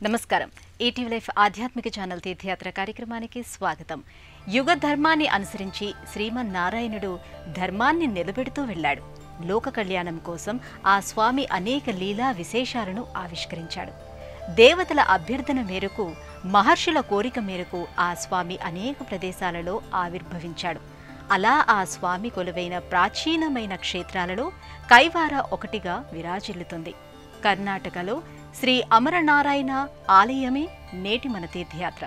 నమస్కారం. ETV life ఆధ్యాత్మిక channel తీర్థయాత్ర కార్యక్రమానికి స్వాగతం. యుగ ధర్మాన్ని అనుసరించి శ్రీమన్నారాయణుడు ధర్మాన్ని నిలబెడుతూ వెళ్లాడు. లోక కళ్యాణం కోసం ఆ స్వామి అనేక లీలా విశేషాలను ఆవిష్కరించాడు. దేవతల అభ్యర్థన మేరకు, మహర్షుల కోరిక మేరకు ఆ స్వామి అనేక ప్రదేశాలలో ఆవిర్భవించాడు. అలా ఆ స్వామి కొలువైన ప్రాచీనమైన క్షేత్రాలలో కైవార ఒకటిగా విరాజిల్లుతుంది. కర్ణాటకలో శ్రీ అమరనారాయణ ఆలయమే నేటి మన తీర్థయాత్ర.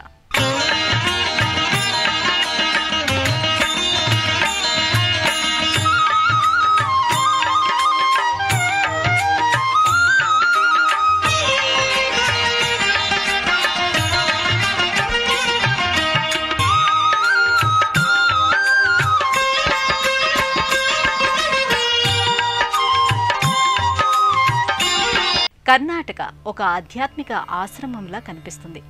కర్ణాటక ఒక ఆధ్యాత్మిక ఆశ్రమంలా కనిపిస్తుంది.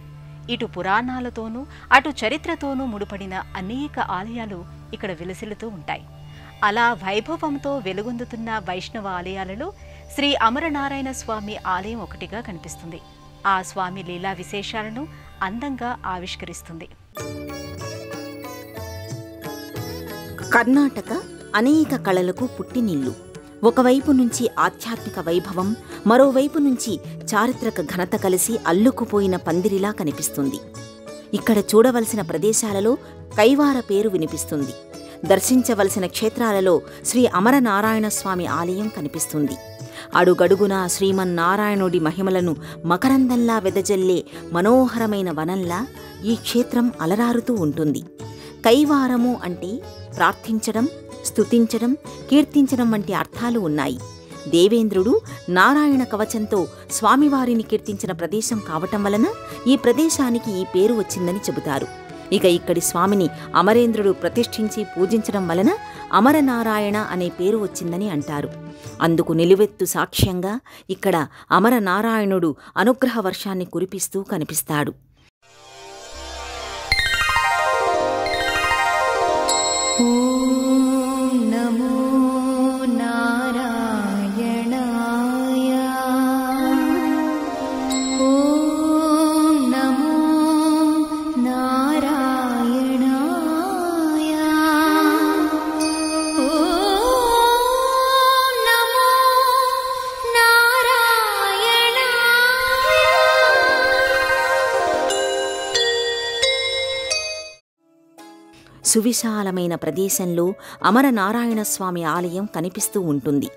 ఇటు పురాణాలతోనూ అటు చరిత్రతోనూ ముడిపడిన అనేక ఆలయాలు ఇక్కడ విలసిల్లుతూ ఉంటాయి. అలా వైభవంతో వెలుగొందుతున్న వైష్ణవ ఆలయాలలో శ్రీ అమరనారాయణ స్వామి ఆలయం ఒకటిగా కనిపిస్తుంది. ఆ స్వామి లీలా విశేషాలను అందంగా ఆవిష్కరిస్తుంది. కర్ణాటక అనేక కళలకు పుట్టినిల్లు. ఒకవైపు నుంచి ఆధ్యాత్మిక వైభవం, మరోవైపు నుంచి చారిత్రక ఘనత కలిసి అల్లుకుపోయిన పందిరిలా కనిపిస్తుంది. ఇక్కడ చూడవలసిన ప్రదేశాలలో కైవార పేరు వినిపిస్తుంది. దర్శించవలసిన క్షేత్రాలలో శ్రీ అమరనారాయణ స్వామి ఆలయం కనిపిస్తుంది. అడుగడుగునా శ్రీమన్నారాయణుడి మహిమలను మకరందంలా వెదజల్లే మనోహరమైన వనంలా ఈ క్షేత్రం అలరారుతూ ఉంటుంది. కైవారము అంటే ప్రార్థించడం, స్తుతించడం, కీర్తించడం వంటి అర్థాలు ఉన్నాయి. దేవేంద్రుడు నారాయణ కవచంతో స్వామివారిని కీర్తించిన ప్రదేశం కావటం వలన ఈ ప్రదేశానికి ఈ పేరు వచ్చిందని చెబుతారు. ఇక ఇక్కడి స్వామిని అమరేంద్రుడు ప్రతిష్ఠించి పూజించడం వలన అమరనారాయణ అనే పేరు వచ్చిందని అంటారు. అందుకు నిలువెత్తు సాక్ష్యంగా ఇక్కడ అమరనారాయణుడు అనుగ్రహ వర్షాన్ని కురిపిస్తూ కనిపిస్తాడు. సువిశాలమైన ప్రదేశంలో అమరనారాయణ స్వామి ఆలయం కనిపిస్తూ ఉంటుంది.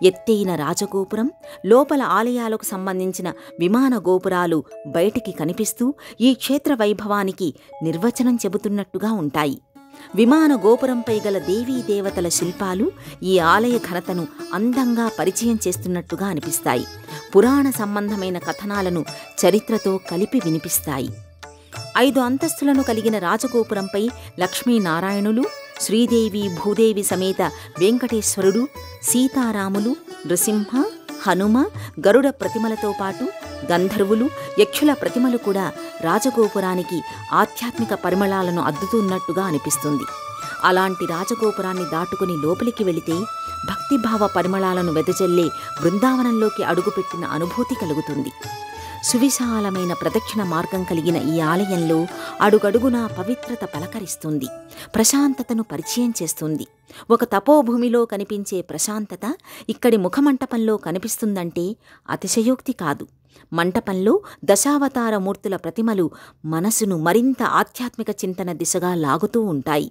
ఎత్తైన రాజగోపురం, లోపల ఆలయాలకు సంబంధించిన విమాన గోపురాలు బయటికి కనిపిస్తూ ఈ క్షేత్ర వైభవానికి నిర్వచనం చెబుతున్నట్టుగా ఉంటాయి. విమాన గోపురంపై గల దేవీ దేవతల శిల్పాలు ఈ ఆలయ ఘనతను అందంగా పరిచయం చేస్తున్నట్టుగా అనిపిస్తాయి. పురాణ సంబంధమైన కథనాలను చరిత్రతో కలిపి వినిపిస్తాయి. 5 అంతస్తులను కలిగిన రాజగోపురంపై లక్ష్మీనారాయణులు, శ్రీదేవి భూదేవి సమేత వెంకటేశ్వరుడు, సీతారాములు, నృసింహ, హనుమ, గరుడ ప్రతిమలతో పాటు గంధర్వులు, యక్షుల ప్రతిమలు కూడా రాజగోపురానికి ఆధ్యాత్మిక పరిమళాలను అద్దుతున్నట్టుగా అనిపిస్తుంది. అలాంటి రాజగోపురాన్ని దాటుకుని లోపలికి వెళితే భక్తిభావ పరిమళాలను వెదజల్లే బృందావనంలోకి అడుగుపెట్టిన అనుభూతి కలుగుతుంది. సువిశాలమైన ప్రదక్షిణ మార్గం కలిగిన ఈ ఆలయంలో అడుగడుగునా పవిత్రత పలకరిస్తుంది, ప్రశాంతతను పరిచయం చేస్తుంది. ఒక తపోభూమిలో కనిపించే ప్రశాంతత ఇక్కడి ముఖమంటపంలో కనిపిస్తుందంటే అతిశయోక్తి కాదు. మంటపంలో దశావతార మూర్తుల ప్రతిమలు మనసును మరింత ఆధ్యాత్మిక చింతన దిశగా లాగుతూ ఉంటాయి.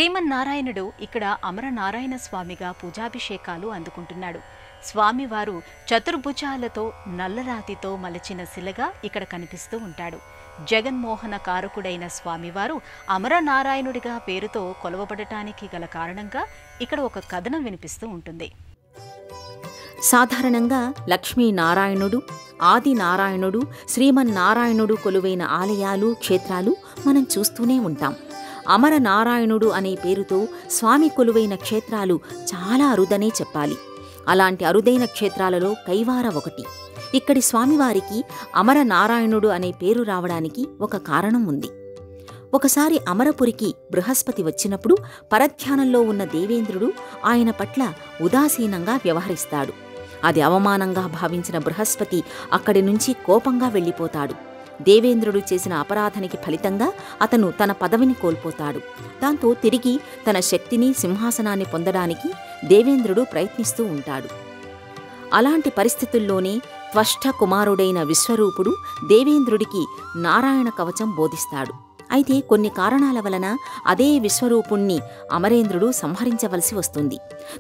శ్రీమన్నారాయణుడు ఇక్కడ అమరనారాయణ స్వామిగా పూజాభిషేకాలు అందుకుంటున్నాడు. స్వామివారు చతుర్భుజాలతో నల్లరాతితో మలచిన శిలగా ఇక్కడ కనిపిస్తూ ఉంటాడు. జగన్మోహన కారకుడైన స్వామివారు అమరనారాయణుడిగా పేరుతో కొలవబడటానికి గల కారణంగా ఇక్కడ ఒక కథనం వినిపిస్తూ ఉంటుంది. సాధారణంగా లక్ష్మీనారాయణుడు, ఆదినారాయణుడు, శ్రీమన్నారాయణుడు కొలువైన ఆలయాలు, క్షేత్రాలు మనం చూస్తూనే ఉంటాం. అమరనారాయణుడు అనే పేరుతో స్వామి కొలువైన క్షేత్రాలు చాలా అరుదనే చెప్పాలి. అలాంటి అరుదైన క్షేత్రాలలో కైవార ఒకటి. ఇక్కడి స్వామివారికి అమరనారాయణుడు అనే పేరు రావడానికి ఒక కారణం ఉంది. ఒకసారి అమరపురికి బృహస్పతి వచ్చినప్పుడు పరధ్యానంలో ఉన్న దేవేంద్రుడు ఆయన పట్ల ఉదాసీనంగా వ్యవహరిస్తాడు. అది అవమానంగా భావించిన బృహస్పతి అక్కడి నుంచి కోపంగా వెళ్ళిపోతాడు. దేవేంద్రుడు చేసిన అపరాధానికి ఫలితంగా అతను తన పదవిని కోల్పోతాడు. దాంతో తిరిగి తన శక్తిని, సింహాసనాన్ని పొందడానికి దేవేంద్రుడు ప్రయత్నిస్తూ ఉంటాడు. అలాంటి పరిస్థితుల్లోనే త్వష్ట కుమారుడైన విశ్వరూపుడు దేవేంద్రుడికి నారాయణ కవచం బోధిస్తాడు. అయితే కొన్ని కారణాల వలన అదే విశ్వరూపుణ్ణి అమరేంద్రుడు సంహరించవలసి వస్తుంది.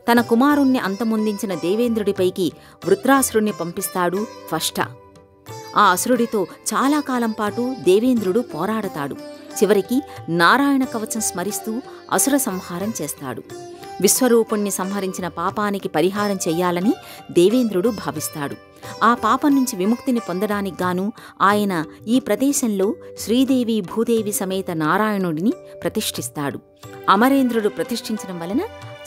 తన కుమారుణ్ణి అంతమొందించిన దేవేంద్రుడిపైకి వృత్రాసురుణ్ణి పంపిస్తాడు త్వష్ట. ఆ అసురుడితో చాలా కాలం పాటు దేవేంద్రుడు పోరాడతాడు. చివరికి నారాయణ కవచం స్మరిస్తూ అసుర సంహారం చేస్తాడు. విశ్వరూపుణ్ణి సంహరించిన పాపానికి పరిహారం చెయ్యాలని దేవేంద్రుడు భావిస్తాడు. ఆ పాపం నుంచి విముక్తిని పొందడానికి గాను ఆయన ఈ ప్రదేశంలో శ్రీదేవి భూదేవి సమేత నారాయణుడిని ప్రతిష్ఠిస్తాడు. అమరేంద్రుడు ప్రతిష్ఠించడం వలన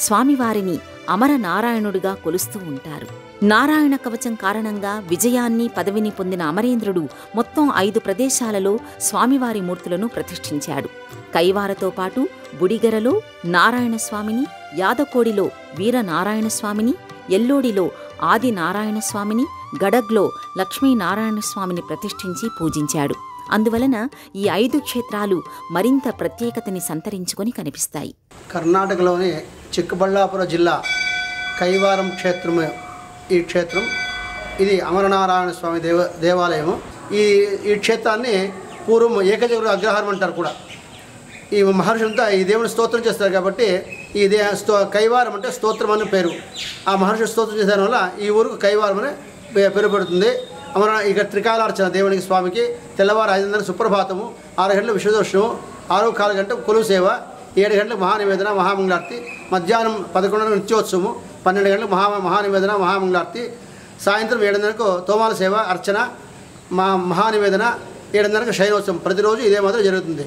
స్వామివారిని అమరనారాయణుడిగా కొలుస్తూ ఉంటారు. నారాయణ కవచం కారణంగా విజయాన్ని, పదవిని పొందిన అమరేంద్రుడు మొత్తం 5 ప్రదేశాలలో స్వామివారి మూర్తులను ప్రతిష్ఠించాడు. కైవారతో పాటు బుడిగెరలో నారాయణస్వామిని, యాదకోడిలో వీరనారాయణస్వామిని, ఎల్లోడిలో ఆదినారాయణస్వామిని, గడగ్లో లక్ష్మీనారాయణస్వామిని ప్రతిష్ఠించి పూజించాడు. అందువలన ఈ 5 క్షేత్రాలు మరింత ప్రత్యేకతని సంతరించుకొని కనిపిస్తాయి. కర్ణాటకలోని చిక్కబళ్ళాపుర జిల్లా కైవారం క్షేత్రము ఈ క్షేత్రం. ఇది అమరనారాయణ స్వామి దేవాలయము. ఈ క్షేత్రాన్ని పూర్వం ఏకజగురు అగ్రహారం అంటారు కూడా. ఈ మహర్షులంతా ఈ దేవుని స్తోత్రం చేస్తారు కాబట్టి ఈ కైవారం అంటే స్తోత్రం అని పేరు. ఆ మహర్షులు స్తోత్రం చేసే వల్ల ఈ ఊరుకు కైవారం అనే పేరు పెడుతుంది. ఇక్కడ త్రికాలార్చన దేవునికి స్వామికి తెల్లవారు 5 సుప్రభాతము, 6 గంటలకు విశ్వదోషము, 6:15 గంటలకు కొలువు సేవ, 7 గంటలకు మహానివేదన మహామంగళార్తి, మధ్యాహ్నం 11 నిత్యోత్సవము, 12 గంటలకు మహానివేదన మహామంగళార్తి, సాయంత్రం 7:30కు తోమాల సేవ అర్చన మహానివేదన, 7:30కు శయనోత్సవం. ప్రతిరోజు ఇదే మాత్రం జరుగుతుంది.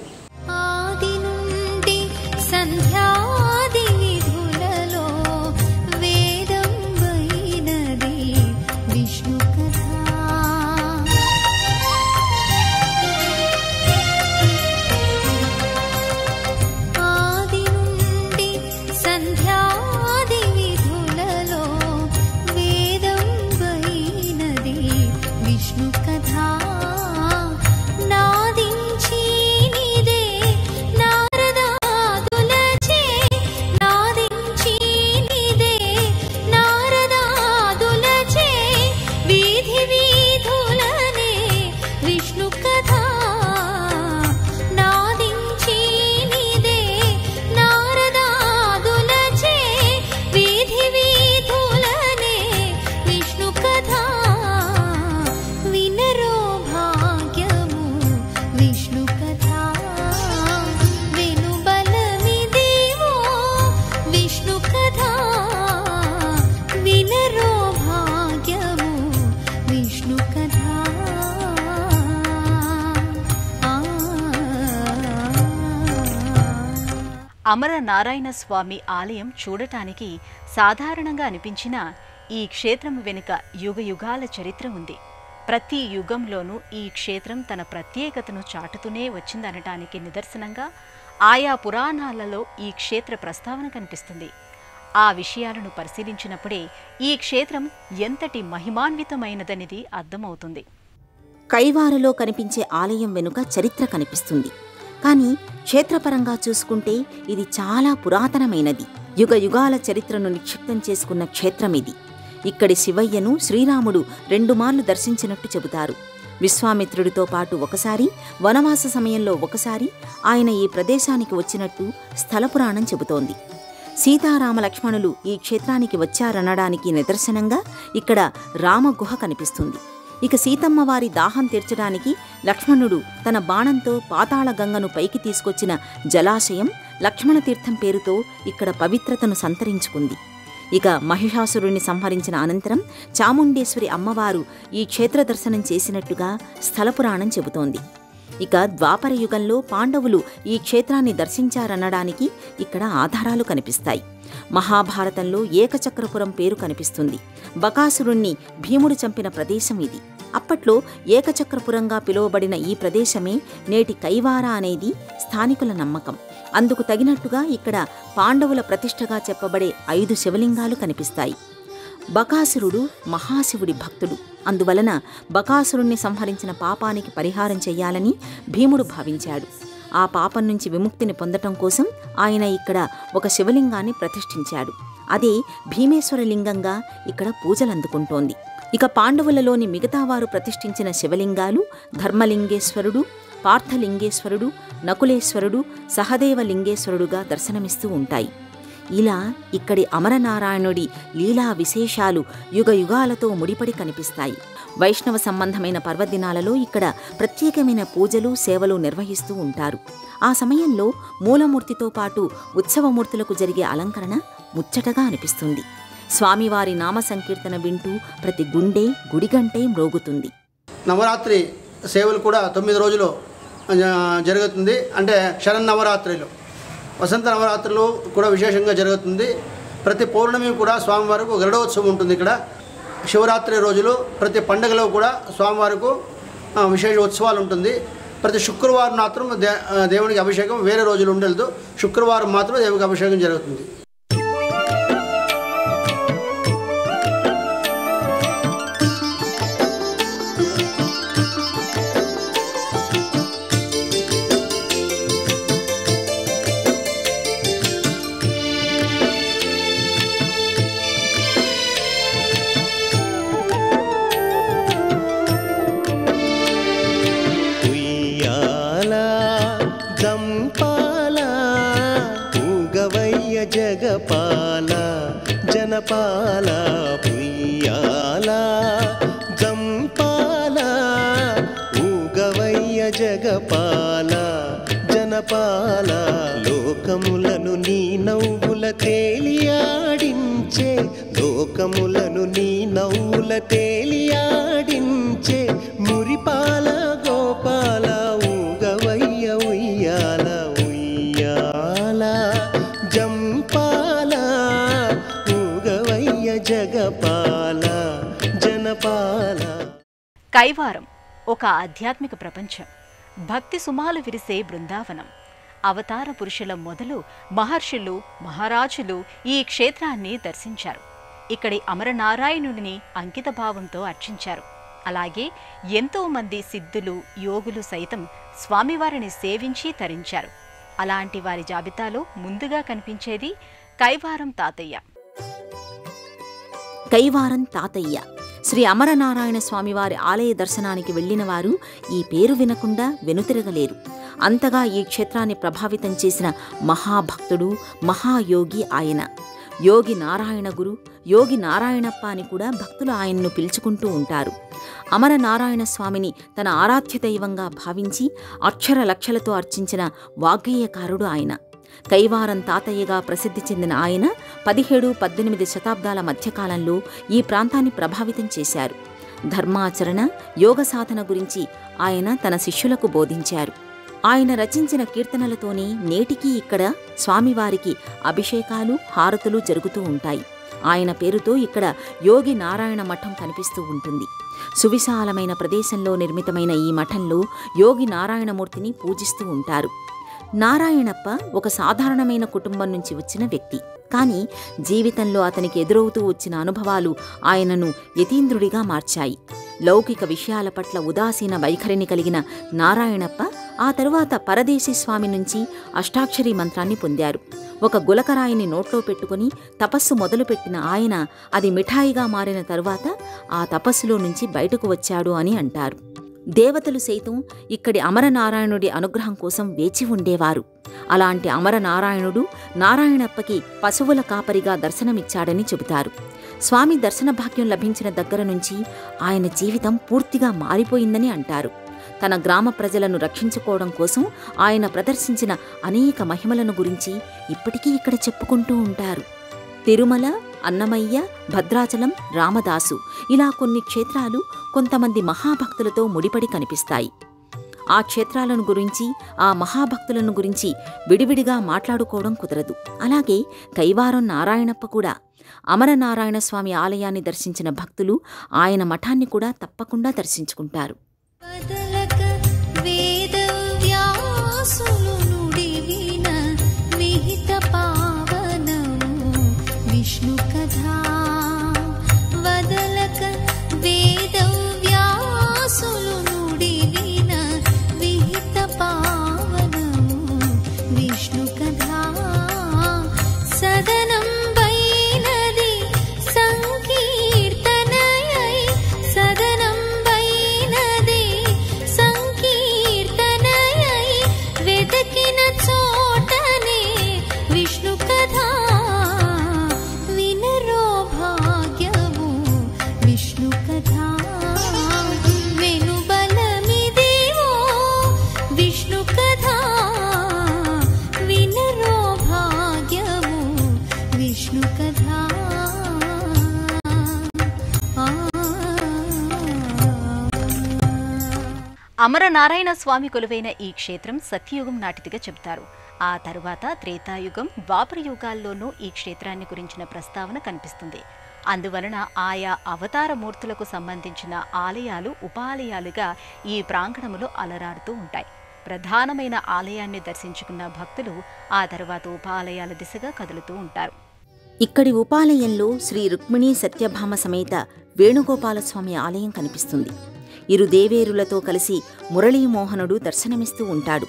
అమరనారాయణ స్వామి ఆలయం చూడటానికి సాధారణంగా అనిపించినా ఈ క్షేత్రం వెనుక యుగయుగాల చరిత్ర ఉంది. ప్రతి యుగంలోనూ ఈ క్షేత్రం తన ప్రత్యేకతను చాటుతూనే వచ్చిందనటానికి నిదర్శనంగా ఆయా పురాణాలలో ఈ క్షేత్ర ప్రస్తావన కనిపిస్తుంది. ఆ విషయాలను పరిశీలించినప్పుడే ఈ క్షేత్రం ఎంతటి మహిమాన్వితమైనదనేది అర్థమవుతుంది. కైవారలో కనిపించే ఆలయం వెనుక చరిత్ర కనిపిస్తుంది. కానీ క్షేత్రపరంగా చూసుకుంటే ఇది చాలా పురాతనమైనది. యుగ యుగాల చరిత్రను నిక్షిప్తం చేసుకున్న క్షేత్రం ఇది. ఇక్కడి శివయ్యను శ్రీరాముడు 2 మార్లు దర్శించినట్టు చెబుతారు. విశ్వామిత్రుడితో పాటు ఒకసారి, వనవాస సమయంలో ఒకసారి ఆయన ఈ ప్రదేశానికి వచ్చినట్టు స్థలపురాణం చెబుతోంది. సీతారామ లక్ష్మణులు ఈ క్షేత్రానికి వచ్చారనడానికి నిదర్శనంగా ఇక్కడ రామగుహ కనిపిస్తుంది. ఇక సీతమ్మ వారి దాహం తీర్చడానికి లక్ష్మణుడు తన బాణంతో పాతాళ గంగను పైకి తీసుకొచ్చిన జలాశయం లక్ష్మణతీర్థం పేరుతో ఇక్కడ పవిత్రతను సంతరించుకుంది. ఇక మహిషాసురుణ్ణి సంహరించిన అనంతరం చాముండేశ్వరి అమ్మవారు ఈ క్షేత్ర దర్శనం చేసినట్టుగా స్థలపురాణం చెబుతోంది. ఇక ద్వాపర యుగంలో పాండవులు ఈ క్షేత్రాన్ని దర్శించారనడానికి ఇక్కడ ఆధారాలు కనిపిస్తాయి. మహాభారతంలో ఏకచక్రపురం పేరు కనిపిస్తుంది. బకాసురుణ్ణి భీముడు చంపిన ప్రదేశం ఇది. అప్పట్లో ఏకచక్రపురంగా పిలువబడిన ఈ ప్రదేశమే నేటి కైవార అనేది స్థానికుల నమ్మకం. అందుకు తగినట్టుగా ఇక్కడ పాండవుల ప్రతిష్టగా చెప్పబడే 5 శివలింగాలు కనిపిస్తాయి. బకాసురుడు మహాశివుడి భక్తుడు. అందువలన బకాసురుణ్ణి సంహరించిన పాపానికి పరిహారం చెయ్యాలని భీముడు భావించాడు. ఆ పాపం నుంచి విముక్తిని పొందటం కోసం ఆయన ఇక్కడ ఒక శివలింగాన్ని ప్రతిష్ఠించాడు. అదే భీమేశ్వరలింగంగా ఇక్కడ పూజలందుకుంటోంది. ఇక పాండవులలోని మిగతావారు ప్రతిష్ఠించిన శివలింగాలు ధర్మలింగేశ్వరుడు, పార్థలింగేశ్వరుడు, నకులేశ్వరుడు, సహదేవలింగేశ్వరుడుగా దర్శనమిస్తూ ఉంటాయి. ఇలా ఇక్కడి అమరనారాయణుడి లీలా విశేషాలు యుగయుగాలతో ముడిపడి కనిపిస్తాయి. వైష్ణవ సంబంధమైన పర్వదినాలలో ఇక్కడ ప్రత్యేకమైన పూజలు, సేవలు నిర్వహిస్తూ ఉంటారు. ఆ సమయంలో మూలమూర్తితో పాటు ఉత్సవమూర్తులకు జరిగే అలంకరణ ముచ్చటగా అనిపిస్తుంది. స్వామివారి నామ సంకీర్తన వింటూ ప్రతి గుండె గుడిగంటే మ్రోగుతుంది. నవరాత్రి సేవలు కూడా 9 రోజులు జరుగుతుంది. అంటే శరన్నవరాత్రిలో, వసంత నవరాత్రులు కూడా విశేషంగా జరుగుతుంది. ప్రతి పౌర్ణమి కూడా స్వామివారికి గరుడోత్సవం ఉంటుంది. ఇక్కడ శివరాత్రి రోజులు ప్రతి పండుగలో కూడా స్వామివారికి విశేష ఉత్సవాలు ఉంటుంది. ప్రతి శుక్రవారం మాత్రం దేవునికి అభిషేకం, వేరే రోజులు ఉండలేదు. శుక్రవారం మాత్రం దేవునికి అభిషేకం జరుగుతుంది. జగపాల జనపాల పుయ్యాల జంపాల ఊగవయ్య జగపాల జనపాల లోకములను నీ నవ్వుల తేలియాడించే, లోకములను నీ నవ్వుల తేలియాడించే మురిపాల గోపాల ఊగవయ్య ఉయ్యాల ఉయ్యాల జంపాల ఊగవయ్య జగపాల జనపాల. కైవారం ఒక ఆధ్యాత్మిక ప్రపంచం. భక్తి సుమాలు విరిసే బృందావనం. అవతార పురుషుల మొదలు మహర్షులు, మహారాజులు ఈ క్షేత్రాన్ని దర్శించారు. ఇక్కడి అమరనారాయణుడిని అంకితభావంతో అర్చించారు. అలాగే ఎంతో మంది సిద్ధులు, యోగులు సైతం స్వామివారిని సేవించి తరించారు. అలాంటి వారి జాబితాలో ముందుగా కనిపించేది కైవారం తాతయ్య. కైవారం తాతయ్య శ్రీ అమరనారాయణ స్వామివారి ఆలయ దర్శనానికి వెళ్లిన వారు ఈ పేరు వినకుండా వెనుతిరగలేరు. అంతగా ఈ క్షేత్రాన్ని ప్రభావితం చేసిన మహాభక్తుడు, మహాయోగి ఆయన. యోగి నారాయణ గురు, యోగి నారాయణప్ప అని కూడా భక్తులు ఆయన్ను పిలుచుకుంటూ ఉంటారు. అమరనారాయణ స్వామిని తన ఆరాధ్య దైవంగా భావించి అక్షర లక్షలతో అర్చించిన వాగ్గేయకారుడు ఆయన. కైవారం తాతయ్యగా ప్రసిద్ధి చెందిన ఆయన 17-18 శతాబ్దాల మధ్యకాలంలో ఈ ప్రాంతాన్ని ప్రభావితం చేశారు. ధర్మాచరణ, యోగ సాధన గురించి ఆయన తన శిష్యులకు బోధించారు. ఆయన రచించిన కీర్తనలతోనే నేటికీ ఇక్కడ స్వామివారికి అభిషేకాలు, హారతులు జరుగుతూ ఉంటాయి. ఆయన పేరుతో ఇక్కడ యోగి నారాయణ మఠం కనిపిస్తూ ఉంటుంది. సువిశాలమైన ప్రదేశంలో నిర్మితమైన ఈ మఠంలో యోగి నారాయణమూర్తిని పూజిస్తూ ఉంటారు. నారాయణప్ప ఒక సాధారణమైన కుటుంబం నుంచి వచ్చిన వ్యక్తి. కానీ జీవితంలో అతనికి ఎదురవుతూ వచ్చిన అనుభవాలు ఆయనను యతీంద్రుడిగా మార్చాయి. లౌకిక విషయాల పట్ల ఉదాసీన వైఖరిని కలిగిన నారాయణప్ప ఆ తరువాత పరదేశీ స్వామి నుంచి అష్టాక్షరీ మంత్రాన్ని పొందారు. ఒక గులకరాయిని నోట్లో పెట్టుకుని తపస్సు మొదలుపెట్టిన ఆయన అది మిఠాయిగా మారిన తరువాత ఆ తపస్సులో నుంచి బయటకు వచ్చాడు అని అంటారు. దేవతలు సైతం ఇక్కడి అమరనారాయణుడి అనుగ్రహం కోసం వేచి ఉండేవారు. అలాంటి అమరనారాయణుడు నారాయణప్పకి పశువుల కాపరిగా దర్శనమిచ్చాడని చెబుతారు. స్వామి దర్శన భాగ్యం లభించిన దగ్గర నుంచి ఆయన జీవితం పూర్తిగా మారిపోయిందని అంటారు. తన గ్రామ ప్రజలను రక్షించుకోవడం కోసం ఆయన ప్రదర్శించిన అనేక మహిమలను గురించి ఇప్పటికీ ఇక్కడ చెప్పుకుంటూ ఉంటారు. తిరుమల, అన్నమయ్య, భద్రాచలం, రామదాసు ఇలా కొన్ని క్షేత్రాలు కొంతమంది మహాభక్తులతో ముడిపడి కనిపిస్తాయి. ఆ క్షేత్రాలను గురించి, ఆ మహాభక్తులను గురించి విడివిడిగా మాట్లాడుకోవడం కుదరదు. అలాగే కైవారం నారాయణప్ప కూడా. అమరనారాయణ స్వామి ఆలయాన్ని దర్శించిన భక్తులు ఆయన మఠాన్ని కూడా తప్పకుండా దర్శించుకుంటారు. విష్ణు కథా వదలక వేదవ్యాసులు నుడివిన విహిత పావనము విష్ణు కథా సదనం వైనది సంకీర్తనయై సదనం వైనది సంకీర్తనయై వెదకిన చోటనే విష్ణు కథా విష్ణు కథా వెనుబలమిదేవో విష్ణు కథా వినరో భాగ్యము విష్ణు కథా. అమరనారాయణ స్వామి కొలువైన ఈ క్షేత్రం సత్యయుగం నాటిదిగా చెబుతారు. ఆ తరువాత త్రేతాయుగం, ద్వాపర యుగాల్లోనూ ఈ క్షేత్రాన్ని గురించిన ప్రస్తావన కనిపిస్తుంది. అందువలన ఆయా అవతార మూర్తులకు సంబంధించిన ఆలయాలు ఉపాలయాలుగా ఈ ప్రాంగణములో అలరాడుతూ ఉంటాయి. ప్రధానమైన ఆలయాన్ని దర్శించుకున్న భక్తులు ఆ తర్వాత ఉపాలయాల దిశగా కదులుతూ ఉంటారు. ఇక్కడి ఉపాలయంలో శ్రీ రుక్మిణీ సత్యభామ సమేత వేణుగోపాలస్వామి ఆలయం కనిపిస్తుంది. ఇరు దేవేరులతో కలిసి మురళీమోహనుడు దర్శనమిస్తూ ఉంటాడు.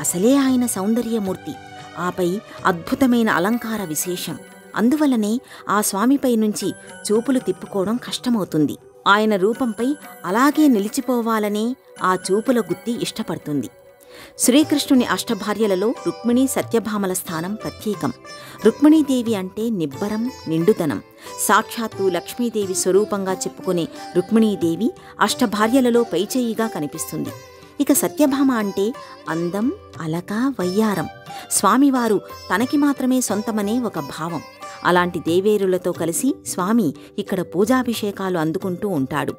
అసలే ఆయన సౌందర్యమూర్తి, ఆపై అద్భుతమైన అలంకార విశేషం. అందువల్లనే ఆ స్వామిపై నుంచి చూపులు తిప్పుకోవడం కష్టమవుతుంది. ఆయన రూపంపై అలాగే నిలిచిపోవాలనే ఆ చూపుల గుత్తి ఇష్టపడుతుంది. శ్రీకృష్ణుని అష్టభార్యలలో రుక్మిణీ సత్యభామల స్థానం ప్రత్యేకం. రుక్మిణీదేవి అంటే నిబ్బరం, నిండుదనం. సాక్షాత్తు లక్ష్మీదేవి స్వరూపంగా చెప్పుకునే రుక్మిణీదేవి అష్టభార్యలలో పైచేయిగా కనిపిస్తుంది. ఇక సత్యభామ అంటే అందం, అలక, వయ్యారం. స్వామివారు తనకి మాత్రమే సొంతమనే ఒక భావం. అలాంటి దేవేరులతో కలిసి స్వామి ఇక్కడ పూజాభిషేకాలు అందుకుంటూ ఉంటాడు.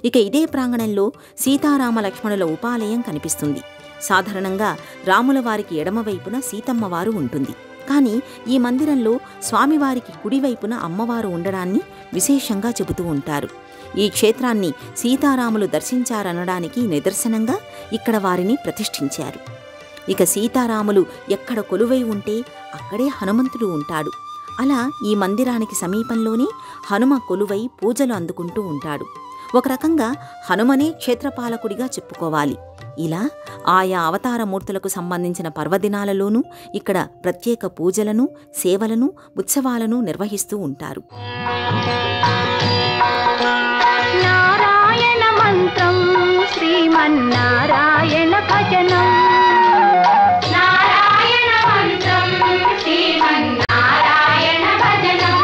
ఇక ఇదే ప్రాంగణంలో సీతారామ లక్ష్మణుల ఉపాలయం కనిపిస్తుంది. సాధారణంగా రాముల వారికి ఎడమవైపున సీతమ్మవారు ఉంటుంది. కానీ ఈ మందిరంలో స్వామివారికి కుడివైపున అమ్మవారు ఉండడాన్ని విశేషంగా చెబుతూ ఉంటారు. ఈ క్షేత్రాన్ని సీతారాములు దర్శించారనడానికి నిదర్శనంగా ఇక్కడ వారిని ప్రతిష్ఠించారు. ఇక సీతారాములు ఎక్కడ కొలువై ఉంటే అక్కడే హనుమంతుడు ఉంటాడు. అలా ఈ మందిరానికి సమీపంలోనే హనుమ కొలువై పూజలు అందుకుంటూ ఉంటాడు. ఒక రకంగా హనుమనే క్షేత్రపాలకుడిగా చెప్పుకోవాలి. ఇలా ఆయా అవతారమూర్తులకు సంబంధించిన పర్వదినాలలోనూ ఇక్కడ ప్రత్యేక పూజలను, సేవలను, ఉత్సవాలను నిర్వహిస్తూ ఉంటారు. నారాయణ మంత్రం శ్రీమన్నారాయణ భజనం నారాయణ మంత్రం శ్రీమన్నారాయణ భజనం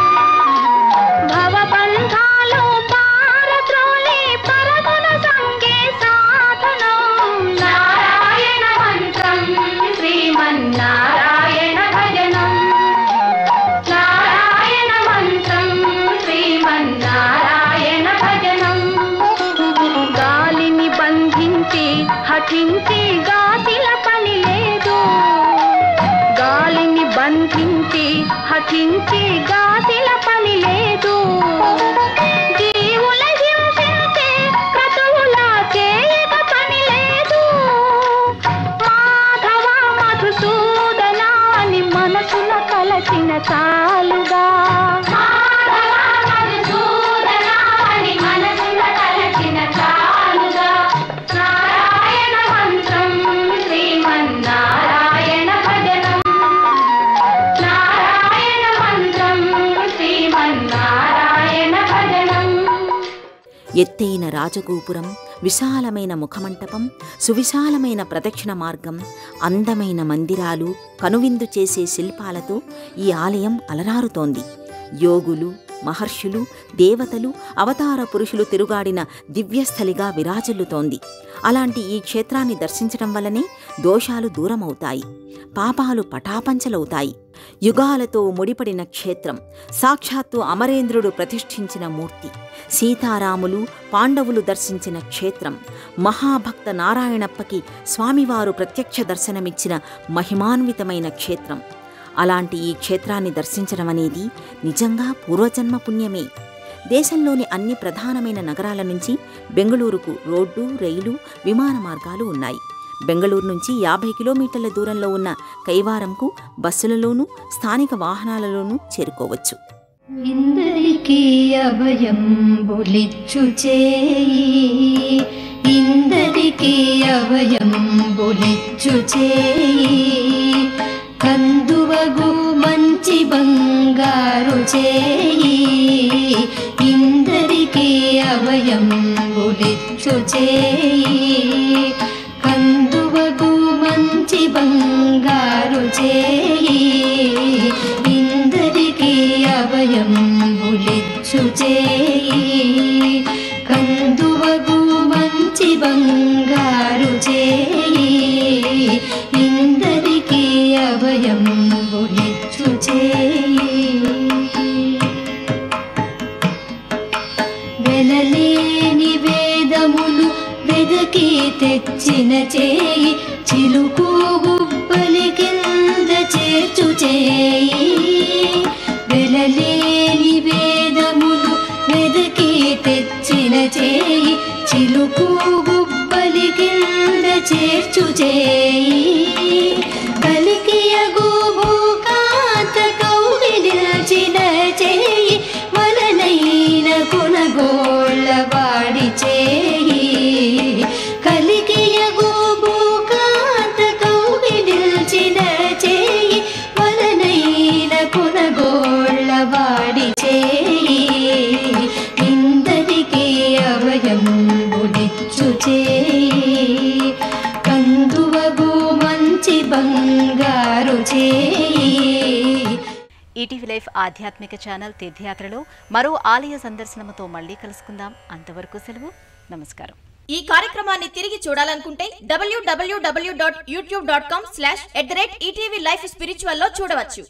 భవబంధాలు పారద్రోలి పరగుణ సంగే సాధనం నారాయణ మంత్రం శ్రీమన్నారాయణ భజనం నారాయణ మంత్రం శ్రీమన్నారాయణ భజనం గాలిని బంధించి హఠించి గాసిల పని లేదు గాలిని బంధించి హఠించి గాసిల పని లేదు జీవుల హింసించే క్రతువుల చేయక పని లేదు మాధవ మధుసూదన అని మనసున కలచిన చాలుగా ఎత్తైన రాజగోపురం, విశాలమైన ముఖమంటపం, సువిశాలమైన ప్రదక్షిణ మార్గం, అందమైన మందిరాలు, కనువిందు చేసే శిల్పాలతో ఈ ఆలయం అలరారుతోంది. యోగులు, మహర్షులు, దేవతలు, అవతార పురుషులు తిరుగాడిన దివ్యస్థలిగా విరాజిల్లుతోంది. అలాంటి ఈ క్షేత్రాన్ని దర్శించడం వల్లనే దోషాలు దూరమవుతాయి, పాపాలు పటాపంచలవుతాయి. యుగాలతో ముడిపడిన క్షేత్రం, సాక్షాత్తు అమరేంద్రుడు ప్రతిష్ఠించిన మూర్తి, సీతారాములు, పాండవులు దర్శించిన క్షేత్రం, మహాభక్త నారాయణప్పకి స్వామివారు ప్రత్యక్ష దర్శనమిచ్చిన మహిమాన్వితమైన క్షేత్రం. అలాంటి ఈ క్షేత్రాన్ని దర్శించడం అనేది నిజంగా పూర్వజన్మ పుణ్యమే. దేశంలోని అన్ని ప్రధానమైన నగరాల నుంచి బెంగళూరుకు రోడ్డు, రైలు, విమాన మార్గాలు ఉన్నాయి. బెంగళూరు నుంచి 50 కిలోమీటర్ల దూరంలో ఉన్న కైవారంకు బస్సులలోనూ స్థానిక వాహనాలలోనూ చేరుకోవచ్చు. ఇందరికీ అభయంబులిచ్చు చేయి, ఇందరికీ అభయంబులిచ్చు చేయి, కందువగు మంచి బంగారు చేయి, ఇందరికీ అభయంబులిచ్చు చేయి, కందువగు మంచి బంగారు చేయి, ఇందరికీ అభయంబులిచ్చు చేయి, కందువగు మంచి బంగారు చేయి, ఇందరికీ అభయంబులిచ్చు చేయి. వెలలేని వేదములు వెదకి తెచ్చిన చేయి, చిలుకు గుబ్బలి కింద చేర్చు చేయి, వెలలేని వేదములు వెదకి తెచ్చిన చేయి, చిలుకు గుబ్బలి కింద చేర్చు చేయి, కలికియగు భూకాంత కౌగిలిచిన చేయి, వలనైన కొనగోళ్ళ వాడి చేయి, కలికియగు భూకాంత కౌగిలిచిన చేయి, వలనైన కొనగోళ్ళ వాడి చేయి, ఇందరికీ అభయంబులిచ్చు చేయి, కందువగు మంచి బంగారు చేయి. ఈటీవీ లైఫ్ ఆధ్యాత్మిక ఛానల్ తీర్థయాత్రలో మరో ఆలయ సందర్శనముతో మళ్ళీ కలుసుకుందాం. అంతవరకు సెలవు. నమస్కారం. ఈ కార్యక్రమాన్ని తిరిగి చూడాలనుకుంటే www.youtube.com/ETV Life Spiritual లో చూడవచ్చు.